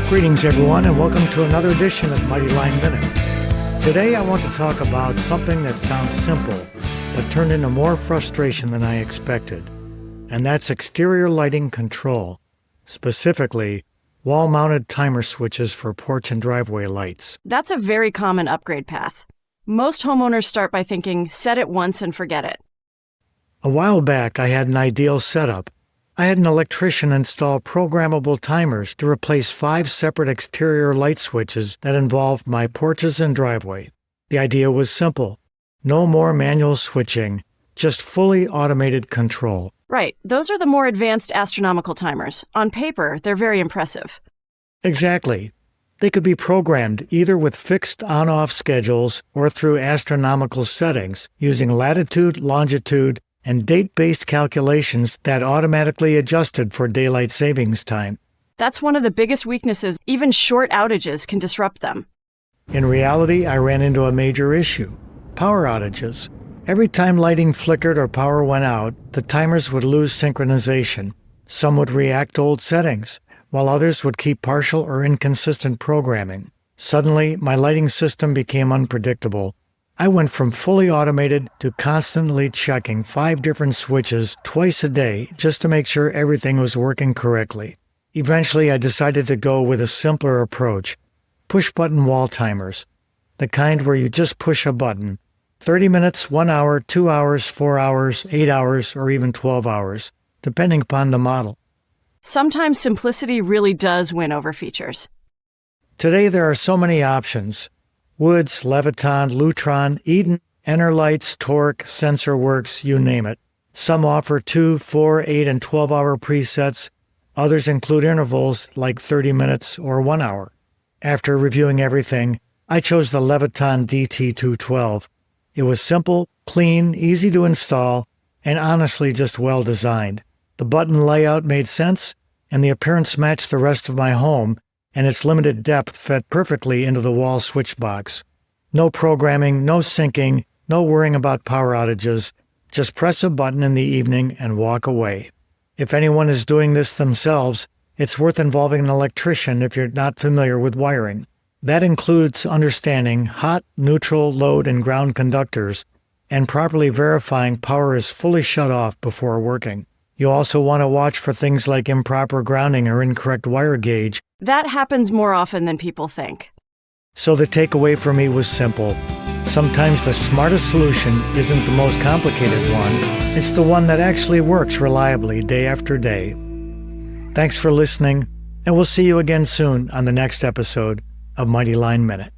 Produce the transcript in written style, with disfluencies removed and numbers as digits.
Greetings, everyone, and welcome to another edition of Mighty Line Minute. Today, I want to talk about something that sounds simple, but turned into more frustration than I expected, and that's exterior lighting control, specifically wall-mounted timer switches for porch and driveway lights. That's a very common upgrade path. Most homeowners start by thinking, set it once and forget it. A while back, I had an ideal setup. I had an electrician install programmable timers to replace 5 separate exterior light switches that involved my porches and driveway. The idea was simple. No more manual switching, just fully automated control. Right. Those are the more advanced astronomical timers. On paper, they're very impressive. Exactly. They could be programmed either with fixed on-off schedules or through astronomical settings using latitude, longitude, and date-based calculations that automatically adjusted for daylight savings time. That's one of the biggest weaknesses. Even short outages can disrupt them. In reality, I ran into a major issue: power outages. Every time lighting flickered or power went out, the timers would lose synchronization. Some would react to old settings, while others would keep partial or inconsistent programming. Suddenly, my lighting system became unpredictable. I went from fully automated to constantly checking 5 different switches twice a day just to make sure everything was working correctly. Eventually, I decided to go with a simpler approach: push-button wall timers, the kind where you just push a button. 30 minutes, 1 hour, 2 hours, 4 hours, 8 hours, or even 12 hours, depending upon the model. Sometimes simplicity really does win over features. Today, there are so many options: Woods, Leviton, Lutron, Eaton, Enerlights, Torque, SensorWorks, you name it. Some offer 2, 4, 8, and 12-hour presets. Others include intervals like 30 minutes or 1 hour. After reviewing everything, I chose the Leviton DT212. It was simple, clean, easy to install, and honestly just well designed. The button layout made sense, and the appearance matched the rest of my home, and its limited depth fit perfectly into the wall switch box. No programming, no syncing, no worrying about power outages. Just press a button in the evening and walk away. If anyone is doing this themselves, it's worth involving an electrician if you're not familiar with wiring. That includes understanding hot, neutral, load, and ground conductors, and properly verifying power is fully shut off before working. You also want to watch for things like improper grounding or incorrect wire gauge. That happens more often than people think. So the takeaway for me was simple. Sometimes the smartest solution isn't the most complicated one. It's the one that actually works reliably day after day. Thanks for listening, and we'll see you again soon on the next episode of Mighty Line Minute.